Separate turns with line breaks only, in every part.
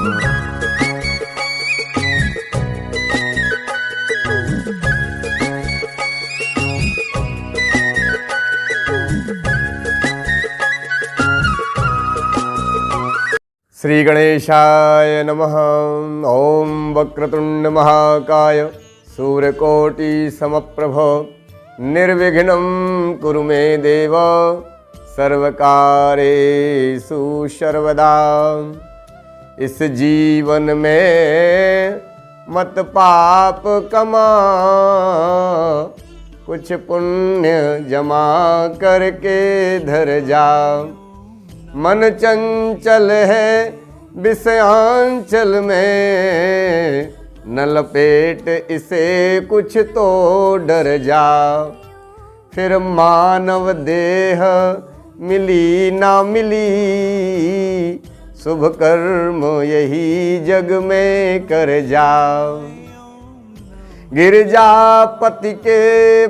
श्री गणेशाय नमः। ओम वक्रतुंड महाकाय सूर्यकोटि समप्रभ निर्विघ्नं कुरु मे देव सर्वकारेषु सर्वदा। इस जीवन में मत पाप कमा, कुछ पुण्य जमा करके धर जा। मन चंचल है विषयांचल में, न लपेट इसे कुछ तो डर जा। फिर मानव देह मिली ना मिली, शुभ कर्म यही जग में कर जा। गिरजापति के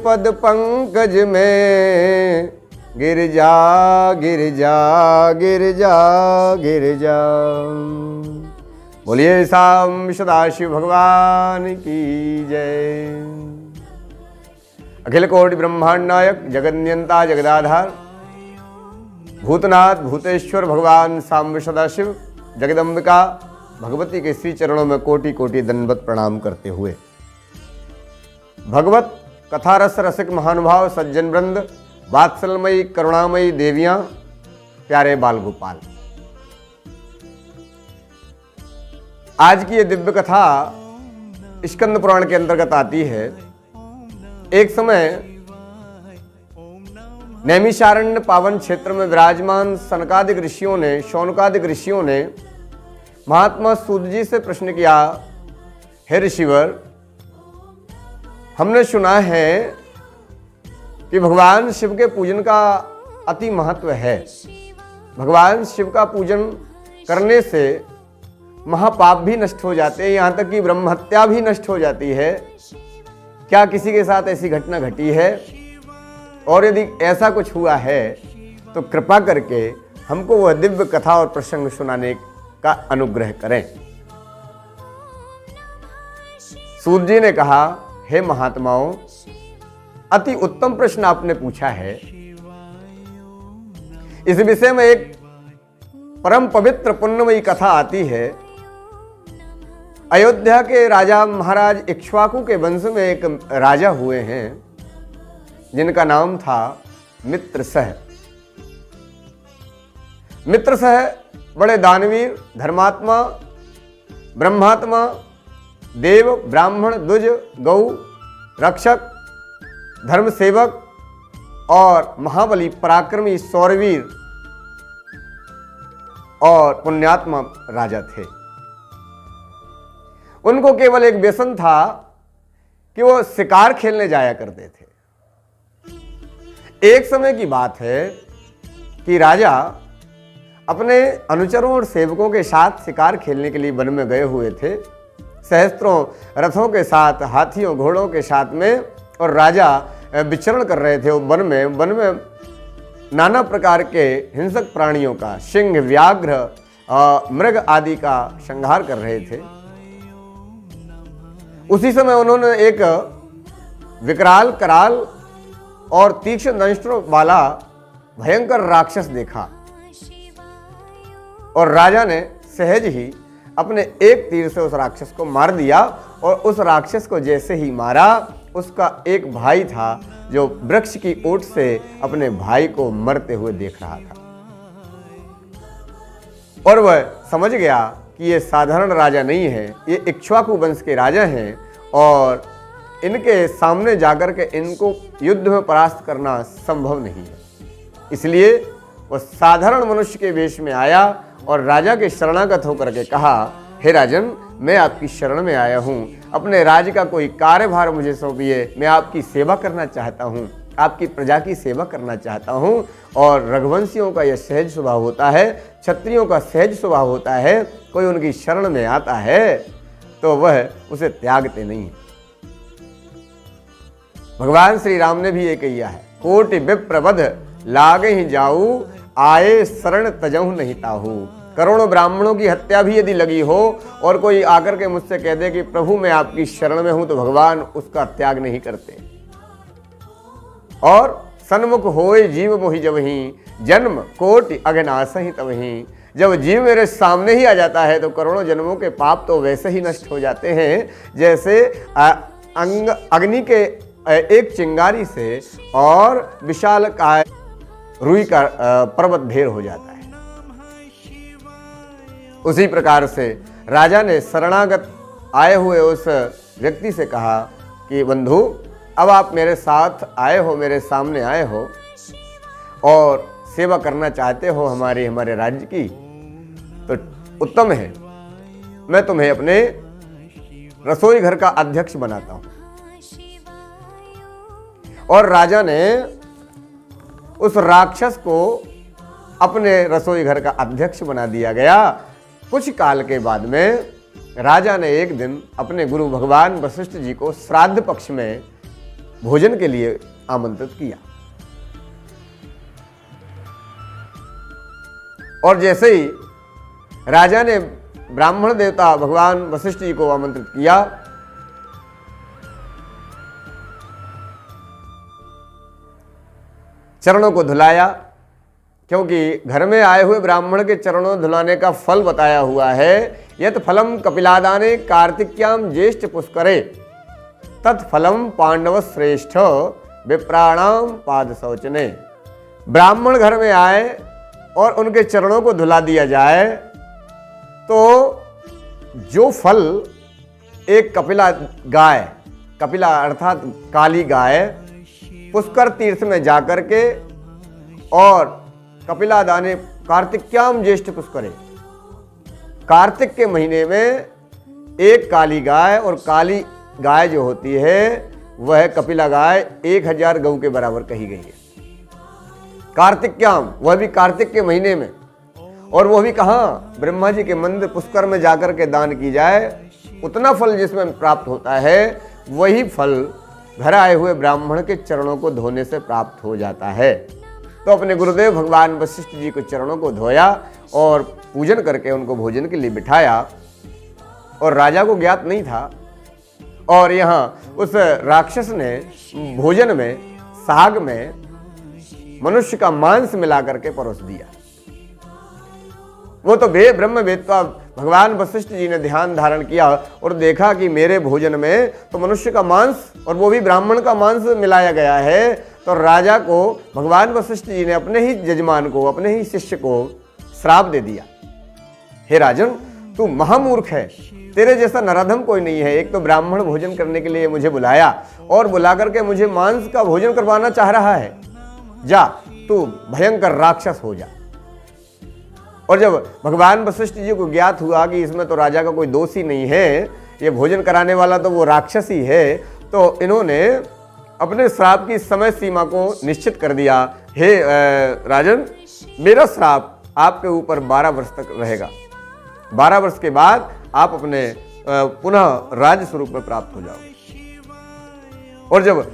पद पंकज में, गिर जा गिर जा गिर जा गिर जा। बोलिए साम सदाशिव भगवान की जय। अखिल कोटि ब्रह्मांड नायक जगत नियंता जगदाधार भूतनाथ भूतेश्वर भगवान सांब सदाशिव जगदम्बिका भगवती के श्री चरणों में कोटि कोटि दंडवत प्रणाम करते हुए, भगवत कथा रस रसिक महानुभाव सज्जन वृंद, वात्सलमयी करुणामयी देवियां, प्यारे बाल गोपाल, आज की ये दिव्य कथा स्कंद पुराण के अंतर्गत आती है। एक समय नैमिषारण्य पावन क्षेत्र में विराजमान सनकादिक ऋषियों ने, शौनकादिक ऋषियों ने महात्मा सूत जी से प्रश्न किया, हे ऋषिवर, हमने सुना है कि भगवान शिव के पूजन का अति महत्व है। भगवान शिव का पूजन करने से महापाप भी नष्ट हो जाते हैं, यहाँ तक कि ब्रह्म हत्या भी नष्ट हो जाती है। क्या किसी के साथ ऐसी घटना घटी है? और यदि ऐसा कुछ हुआ है तो कृपा करके हमको वह दिव्य कथा और प्रसंग सुनाने का अनुग्रह करें। सूत जी ने कहा, हे महात्माओं, अति उत्तम प्रश्न आपने पूछा है। इस विषय में एक परम पवित्र पुण्यमयी कथा आती है। अयोध्या के राजा महाराज इक्ष्वाकु के वंश में एक राजा हुए हैं जिनका नाम था मित्रसह। मित्रसह बड़े दानवीर, धर्मात्मा, ब्रह्मात्मा, देव, ब्राह्मण, द्विज, गौ रक्षक, धर्म सेवक और महाबली, पराक्रमी, शौरवीर और पुण्यात्मा राजा थे। उनको केवल एक व्यसन था कि वो शिकार खेलने जाया करते थे। एक समय की बात है कि राजा अपने अनुचरों और सेवकों के साथ शिकार खेलने के लिए वन में गए हुए थे, सहस्त्रों रथों के साथ, हाथियों घोड़ों के साथ में, और राजा विचरण कर रहे थे वन में नाना प्रकार के हिंसक प्राणियों का, सिंह, व्याघ्र, मृग आदि का संहार कर रहे थे। उसी समय उन्होंने एक विकराल, कराल और तीक्ष्ण दंष्ट्रों वाला भयंकर राक्षस देखा और राजा ने सहज ही अपने एक तीर से उस राक्षस को मार दिया। और उस राक्षस को जैसे ही मारा, उसका एक भाई था जो वृक्ष की ओट से अपने भाई को मरते हुए देख रहा था, और वह समझ गया कि ये साधारण राजा नहीं है, ये इक्ष्वाकु वंश के राजा हैं और इनके सामने जाकर के इनको युद्ध में परास्त करना संभव नहीं है। इसलिए वह साधारण मनुष्य के वेश में आया और राजा के शरणागत होकर के कहा, हे राजन, मैं आपकी शरण में आया हूँ, अपने राज्य का कोई कार्यभार मुझे सौंपिए, मैं आपकी सेवा करना चाहता हूँ, आपकी प्रजा की सेवा करना चाहता हूँ। और रघुवंशियों का यह सहज स्वभाव होता है, क्षत्रियों का सहज स्वभाव होता है, कोई उनकी शरण में आता है तो वह उसे त्यागते नहीं। भगवान श्री राम ने भी ये किया है, कोटि विप्रवध लागे ही जाऊ, आए शरण तजहु नहीं ताहू। करोड़ों ब्राह्मणों की हत्या भी यदि लगी हो और कोई आकर के मुझसे कह दे कि प्रभु मैं आपकी शरण में हूं, तो भगवान उसका त्याग नहीं करते। और सन्मुख होए जीव मोहि जबहि, जन्म कोटि अघनासहि तबहि। जब जीव मेरे सामने ही आ जाता है तो करोड़ों जन्मों के पाप तो वैसे ही नष्ट हो जाते हैं जैसे अग्नि के एक चिंगारी से और विशाल काय रुई का पर्वत ढेर हो जाता है। उसी प्रकार से राजा ने शरणागत आए हुए उस व्यक्ति से कहा कि बंधु, अब आप मेरे साथ आए हो, मेरे सामने आए हो और सेवा करना चाहते हो हमारे राज्य की, तो उत्तम है, मैं तुम्हें अपने रसोई घर का अध्यक्ष बनाता हूं। और राजा ने उस राक्षस को अपने रसोई घर का अध्यक्ष बना दिया गया। कुछ काल के बाद में राजा ने एक दिन अपने गुरु भगवान वशिष्ठ जी को श्राद्ध पक्ष में भोजन के लिए आमंत्रित किया। और जैसे ही राजा ने ब्राह्मण देवता भगवान वशिष्ठ जी को आमंत्रित किया, चरणों को धुलाया, क्योंकि घर में आए हुए ब्राह्मण के चरणों धुलाने का फल बताया हुआ है। यत फलम कपिलादाने कार्तिक्याम ज्येष्ठ पुष्करे, तत्फलम पांडव श्रेष्ठ विप्राणाम पाद शौचने। ब्राह्मण घर में आए और उनके चरणों को धुला दिया जाए तो जो फल एक कपिला गाय, कपिला अर्थात काली गाय, पुष्कर तीर्थ में जाकर के और कपिला दाने कार्तिक्याम ज्येष्ठ पुष्करे, कार्तिक के महीने में एक काली गाय, और काली गाय जो होती है वह कपिला गाय 1000 गऊ के बराबर कही गई है। कार्तिक्याम, वह भी कार्तिक के महीने में, और वह भी कहाँ, ब्रह्मा जी के मंदिर पुष्कर में जाकर के दान की जाए, उतना फल जिसमें प्राप्त होता है वही फल घर आए हुए ब्राह्मण के चरणों को धोने से प्राप्त हो जाता है। तो अपने गुरुदेव भगवान वशिष्ठ जी को चरणों को धोया और पूजन करके उनको भोजन के लिए बिठाया। और राजा को ज्ञात नहीं था, और यहाँ उस राक्षस ने भोजन में, साग में मनुष्य का मांस मिला करके परोस दिया। वो तो ब्रह्म वेत्ता भगवान वशिष्ठ जी ने ध्यान धारण किया और देखा कि मेरे भोजन में तो मनुष्य का मांस, और वो भी ब्राह्मण का मांस मिलाया गया है। तो राजा को भगवान वशिष्ठ जी ने अपने ही यजमान को, अपने ही शिष्य को श्राप दे दिया, हे राजन, तू महामूर्ख है, तेरे जैसा नराधम कोई नहीं है। एक तो ब्राह्मण भोजन करने के लिए मुझे बुलाया और बुला करके मुझे मांस का भोजन करवाना चाह रहा है। जा, तू भयंकर राक्षस हो जा। और जब भगवान वशिष्ठ जी को ज्ञात हुआ कि इसमें तो राजा का कोई दोष ही नहीं है, ये भोजन कराने वाला तो वो राक्षस ही है, तो इन्होंने अपने श्राप की समय सीमा को निश्चित कर दिया। हे राजन, मेरा श्राप आपके ऊपर 12 वर्ष तक रहेगा। 12 वर्ष के बाद आप अपने पुनः राज स्वरूप में प्राप्त हो जाओगे। और जब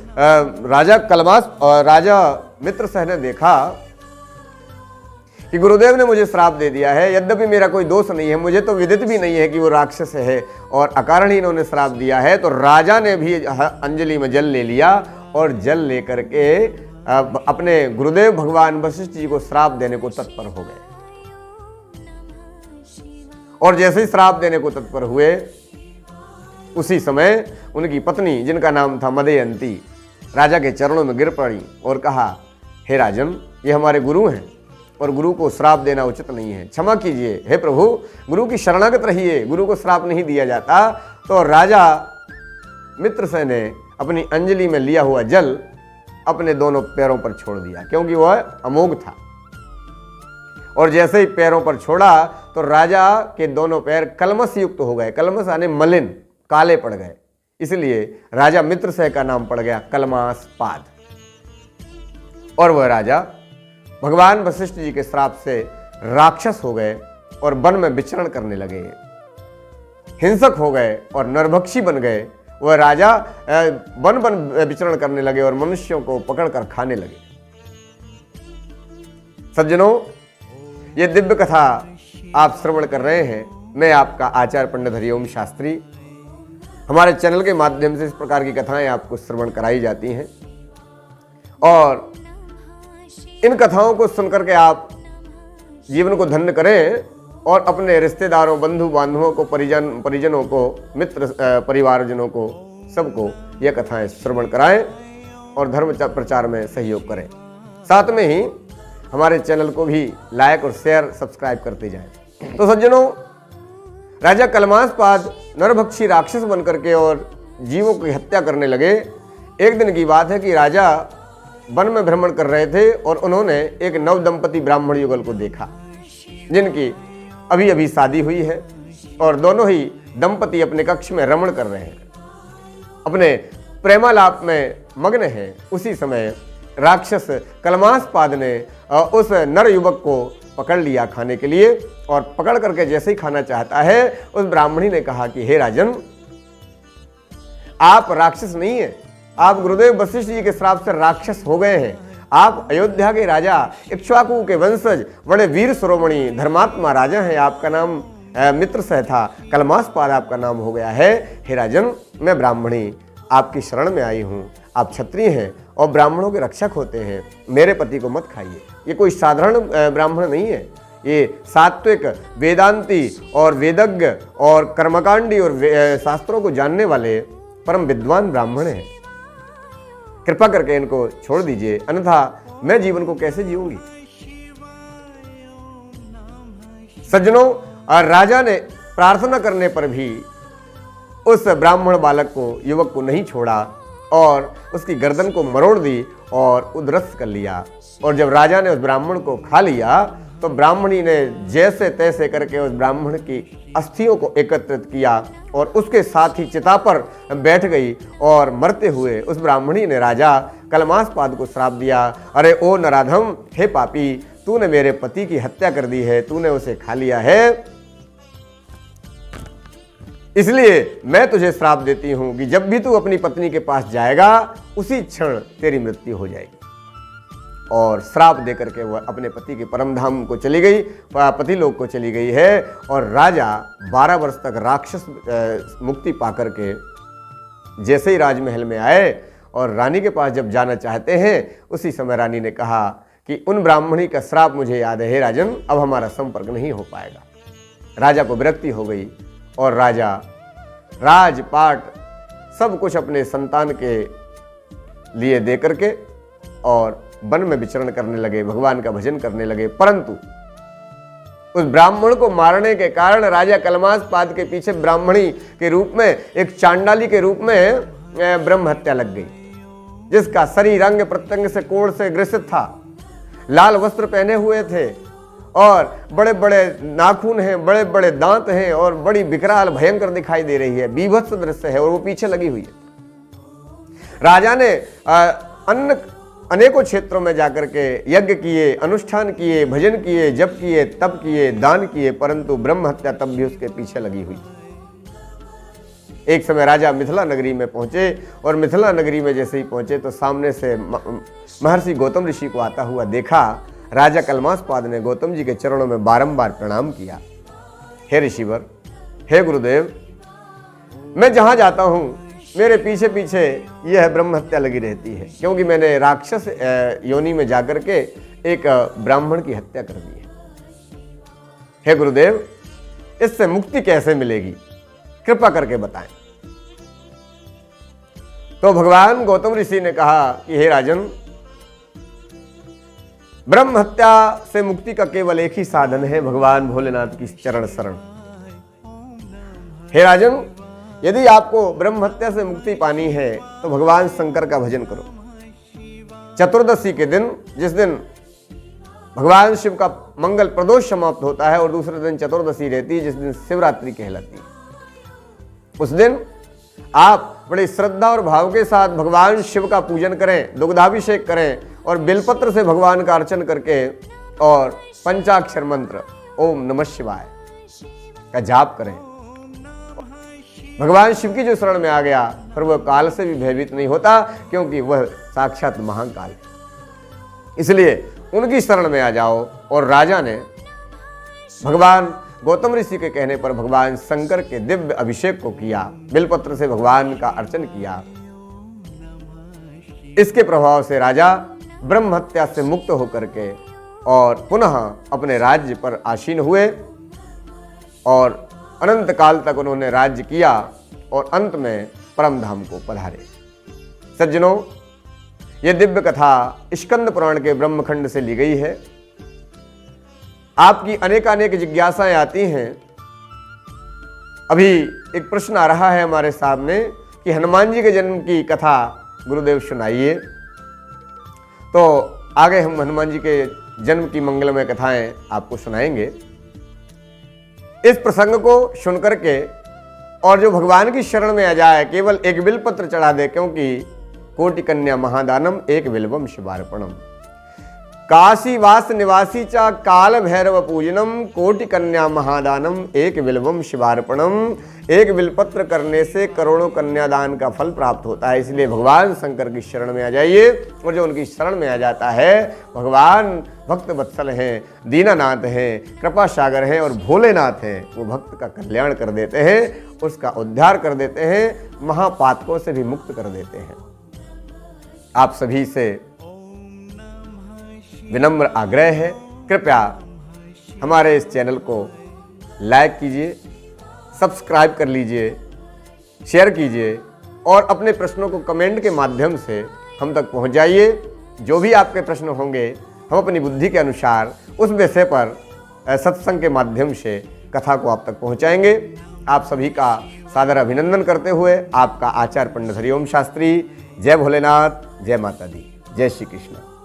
राजा कलमास और राजा मित्रसेन ने देखा कि गुरुदेव ने मुझे श्राप दे दिया है, यद्यपि मेरा कोई दोष नहीं है, मुझे तो विदित भी नहीं है कि वो राक्षस है और अकारण ही इन्होंने श्राप दिया है, तो राजा ने भी अंजलि में जल ले लिया और जल लेकर के अपने गुरुदेव भगवान वशिष्ठ जी को श्राप देने को तत्पर हो गए। और जैसे ही श्राप देने को तत्पर हुए, उसी समय उनकी पत्नी, जिनका नाम था मदयंती, राजा के चरणों में गिर पड़ी और कहा, हे राजन, ये हमारे गुरु हैं और गुरु को श्राप देना उचित नहीं है, क्षमा कीजिए। हे प्रभु, गुरु की शरणागत रहिए, गुरु को श्राप नहीं दिया जाता। तो राजा मित्रसेन ने अपनी अंजलि में लिया हुआ जल अपने दोनों पैरों पर छोड़ दिया, क्योंकि वह अमोघ था। और जैसे ही पैरों पर छोड़ा तो राजा के दोनों पैर कलमस युक्त हो गए। कलमस यानी मलिन, काले पड़ गए, इसलिए राजा मित्रसेन का नाम पड़ गया कलमास पाद। और वह राजा भगवान वशिष्ठ जी के श्राप से राक्षस हो गए और वन में विचरण करने लगे, हिंसक हो गए और नरभक्षी बन गए। वह राजा वन वन विचरण करने लगे और मनुष्यों को पकड़कर खाने लगे। सज्जनों, ये दिव्य कथा आप श्रवण कर रहे हैं, मैं आपका आचार्य पंडित हरिओम शास्त्री। हमारे चैनल के माध्यम से इस प्रकार की कथाएं आपको श्रवण कराई जाती हैं और इन कथाओं को सुनकर के आप जीवन को धन्य करें और अपने रिश्तेदारों, बंधु बांधवों को, परिजनों को, मित्र परिवारजनों को, सबको यह कथाएं श्रवण कराएं और धर्म प्रचार में सहयोग करें। साथ में ही हमारे चैनल को भी लाइक और शेयर, सब्सक्राइब करते जाएं। तो सज्जनों, राजा कलमासपाद नरभक्षी राक्षस बनकर के और जीवों की हत्या करने लगे। एक दिन की बात है कि राजा वन में भ्रमण कर रहे थे और उन्होंने एक नवदंपति ब्राह्मण युगल को देखा, जिनकी अभी अभी शादी हुई है और दोनों ही दंपति अपने कक्ष में रमण कर रहे हैं, अपने प्रेमालाप में मग्न हैं। उसी समय राक्षस कलमासपाद ने उस नर युवक को पकड़ लिया खाने के लिए और पकड़ करके जैसे ही खाना चाहता है, उस ब्राह्मणी ने कहा कि हे राजन, आप राक्षस नहीं है, आप गुरुदेव वशिष्ठ जी के श्राप से राक्षस हो गए हैं। आप अयोध्या के राजा, इक्ष्वाकु के वंशज, बड़े वीर शिरोमणि धर्मात्मा राजा हैं। आपका नाम मित्र सह था, कलमासपाद आपका नाम हो गया है। हे राजन, मैं ब्राह्मणी आपकी शरण में आई हूँ। आप क्षत्रिय हैं और ब्राह्मणों के रक्षक होते हैं, मेरे पति को मत खाइए। ये कोई साधारण ब्राह्मण नहीं है, ये सात्विक, वेदांती और वेदज्ञ और कर्मकांडी और शास्त्रों को जानने वाले परम विद्वान ब्राह्मण हैं। कृपा करके इनको छोड़ दीजिए, अन्यथा मैं जीवन को कैसे जीऊंगी। सज्जनों, राजा ने प्रार्थना करने पर भी उस ब्राह्मण बालक को, युवक को नहीं छोड़ा और उसकी गर्दन को मरोड़ दी और उद्रस्त कर लिया। और जब राजा ने उस ब्राह्मण को खा लिया तो ब्राह्मणी ने जैसे तैसे करके उस ब्राह्मण की अस्थियों को एकत्रित किया और उसके साथ ही चिता पर बैठ गई और मरते हुए उस ब्राह्मणी ने राजा कलमासपाद को श्राप दिया, अरे ओ नराधम, हे पापी, तूने मेरे पति की हत्या कर दी है, तूने उसे खा लिया है, इसलिए मैं तुझे श्राप देती हूं कि जब भी तू अपनी पत्नी के पास जाएगा उसी क्षण तेरी मृत्यु हो जाएगी। और श्राप देकर के वह अपने पति के परम धाम को चली गई, पति लोक को चली गई है। और राजा 12 वर्ष तक राक्षस मुक्ति पाकर के जैसे ही राजमहल में आए और रानी के पास जब जाना चाहते हैं, उसी समय रानी ने कहा कि उन ब्राह्मणी का श्राप मुझे याद है, हे राजन, अब हमारा संपर्क नहीं हो पाएगा। राजा को विरक्ति हो गई और राजा राजपाट सब कुछ अपने संतान के लिए दे करके और वन में विचरण करने लगे, भगवान का भजन करने लगे। परंतु उस ब्राह्मण को मारने के कारण राजा कलमासपाद के पीछे ब्राह्मणी के रूप में, एक चांडाली के रूप में ब्रह्म हत्या लग गई, जिसका शरीर अंग प्रत्यंग से कोढ़ से ग्रसित था, लाल वस्त्र पहने हुए थे और बड़े बड़े नाखून हैं, बड़े बड़े दांत हैं और बड़ी विकराल भयंकर दिखाई दे रही है, बीभत्स दृश्य है और वो पीछे लगी हुई है। राजा ने अनेकों क्षेत्रों में जाकर के यज्ञ किए, अनुष्ठान किए, भजन किए, जप किए, तप किए, दान किए, परंतु ब्रह्म हत्या तब भी उसके पीछे लगी हुई। एक समय राजा मिथिला नगरी में पहुंचे और मिथिला नगरी में जैसे ही पहुंचे तो सामने से महर्षि गौतम ऋषि को आता हुआ देखा। राजा कलमासपाद ने गौतम जी के चरणों में बारंबार प्रणाम किया, हे ऋषिवर, हे गुरुदेव, मैं जहां जाता हूं मेरे पीछे पीछे यह ब्रह्म हत्या लगी रहती है, क्योंकि मैंने राक्षस योनि में जाकर के एक ब्राह्मण की हत्या कर दी है। हे गुरुदेव, इससे मुक्ति कैसे मिलेगी, कृपा करके बताएं। तो भगवान गौतम ऋषि ने कहा कि हे राजन, ब्रह्म हत्या से मुक्ति का केवल एक ही साधन है, भगवान भोलेनाथ की चरण शरण। हे राजन, यदि आपको ब्रह्म हत्या से मुक्ति पानी है तो भगवान शंकर का भजन करो। चतुर्दशी के दिन, जिस दिन भगवान शिव का मंगल प्रदोष समाप्त होता है और दूसरे दिन चतुर्दशी रहती है, जिस दिन शिवरात्रि कहलाती है, उस दिन आप बड़ी श्रद्धा और भाव के साथ भगवान शिव का पूजन करें, दुग्धाभिषेक करें और बेलपत्र से भगवान का अर्चन करके और पंचाक्षर मंत्र ओम नमः शिवाय का जाप करें। भगवान शिव की जो शरण में आ गया फिर वह काल से भी भयभीत नहीं होता, क्योंकि वह साक्षात महाकाल है। इसलिए उनकी शरण में आ जाओ। और राजा ने भगवान गौतम ऋषि के कहने पर भगवान शंकर के दिव्य अभिषेक को किया, बिलपत्र से भगवान का अर्चन किया। इसके प्रभाव से राजा ब्रह्म हत्या से मुक्त होकर के और पुनः अपने राज्य पर आसीन हुए और अनंत काल तक उन्होंने राज्य किया और अंत में परम धाम को पधारे। सज्जनों, यह दिव्य कथा स्कंद पुराण के ब्रह्मखंड से ली गई है। आपकी अनेकानेक जिज्ञासाएं आती हैं। अभी एक प्रश्न आ रहा है हमारे सामने कि हनुमान जी के जन्म की कथा गुरुदेव सुनाइए। तो आगे हम हनुमान जी के जन्म की मंगलमय कथाएं आपको सुनाएंगे। इस प्रसंग को सुनकर के और जो भगवान की शरण में आ जाए, केवल एक बिलपत्र चढ़ा दे, क्योंकि कोटि कन्या महादानम एक बिल्वम शिवार्पणम, काशीवास निवासी चा काल भैरव पूजनम, कोटि कन्या महादानम एक बिल्वम शिवार्पणम। एक बिलपत्र करने से करोड़ों कन्यादान का फल प्राप्त होता है। इसलिए भगवान शंकर की शरण में आ जाइए। और जो उनकी शरण में आ जाता है, भगवान भक्त वत्सल हैं, दीनानाथ हैं, कृपा सागर हैं और भोलेनाथ हैं। वो भक्त का कल्याण कर देते हैं, उसका उद्धार कर देते हैं, महापातकों से भी मुक्त कर देते हैं। आप सभी से विनम्र आग्रह है, कृपया हमारे इस चैनल को लाइक कीजिए, सब्सक्राइब कर लीजिए, शेयर कीजिए और अपने प्रश्नों को कमेंट के माध्यम से हम तक पहुंचाइए। जो भी आपके प्रश्न होंगे, हम अपनी बुद्धि के अनुसार उस विषय पर सत्संग के माध्यम से कथा को आप तक पहुंचाएंगे। आप सभी का सादर अभिनंदन करते हुए आपका आचार्य पंडित हरिओम शास्त्री। जय भोलेनाथ, जय माता दी, जय श्री कृष्ण।